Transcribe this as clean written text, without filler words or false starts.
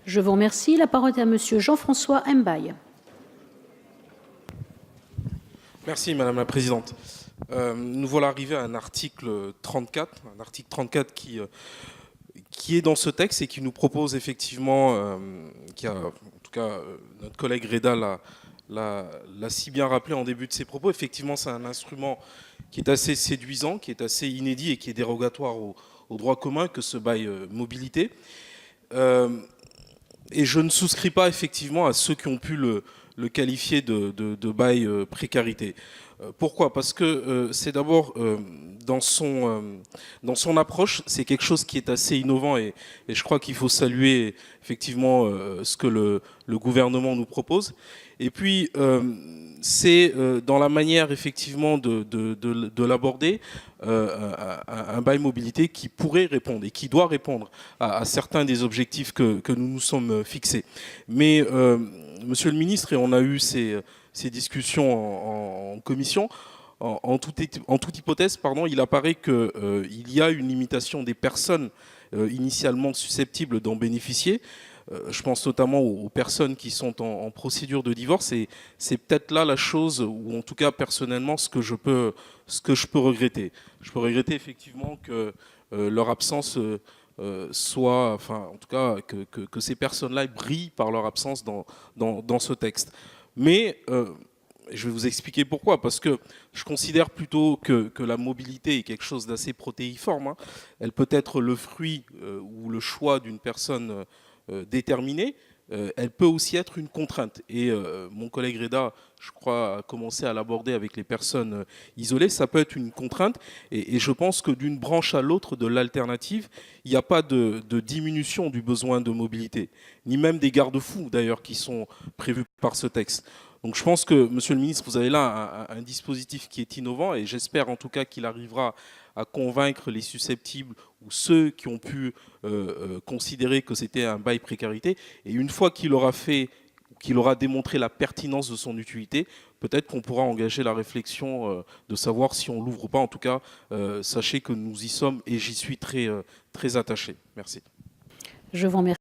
Je vous remercie. La parole est à Monsieur Jean-François Mbaye. Merci Madame la Présidente. Nous voilà arrivés à un article 34 qui est dans ce texte et qui nous propose effectivement, en tout cas notre collègue Reda l'a si bien rappelé en début de ses propos, effectivement c'est un instrument qui est assez séduisant, qui est assez inédit et qui est dérogatoire au droit commun que ce bail mobilité. Et je ne souscris pas effectivement à ceux qui ont pu le qualifier de bail précarité. Pourquoi? Parce que c'est d'abord dans son approche, c'est quelque chose qui est assez innovant et je crois qu'il faut saluer effectivement ce que le gouvernement nous propose. Et puis c'est dans la manière effectivement de l'aborder un bail mobilité qui pourrait répondre et qui doit répondre à certains des objectifs que nous nous sommes fixés. Mais Monsieur le ministre, et on a eu ces discussions en commission, en toute hypothèse, pardon, il apparaît qu'il y a une limitation des personnes initialement susceptibles d'en bénéficier. Je pense notamment aux personnes qui sont en procédure de divorce, et c'est peut-être là la chose, ou en tout cas personnellement ce que je peux regretter. Je peux regretter effectivement que leur absence soit, enfin en tout cas que ces personnes-là brillent par leur absence dans ce texte. Mais je vais vous expliquer pourquoi. Parce que je considère plutôt que la mobilité est quelque chose d'assez protéiforme, hein. Elle peut être le fruit ou le choix d'une personne déterminée. Elle peut aussi être une contrainte. Et mon collègue Reda, je crois, a commencé à l'aborder avec les personnes isolées. Ça peut être une contrainte. Et je pense que d'une branche à l'autre de l'alternative, il n'y a pas de diminution du besoin de mobilité, ni même des garde-fous d'ailleurs qui sont prévus par ce texte. Donc je pense que, Monsieur le Ministre, vous avez là un dispositif qui est innovant et j'espère en tout cas qu'il arrivera à convaincre les susceptibles ou ceux qui ont pu considérer que c'était un bail précarité. Et une fois qu'il aura démontré la pertinence de son utilité, peut-être qu'on pourra engager la réflexion de savoir si on l'ouvre ou pas. En tout cas, sachez que nous y sommes et j'y suis très attaché. Merci. Je vous remercie.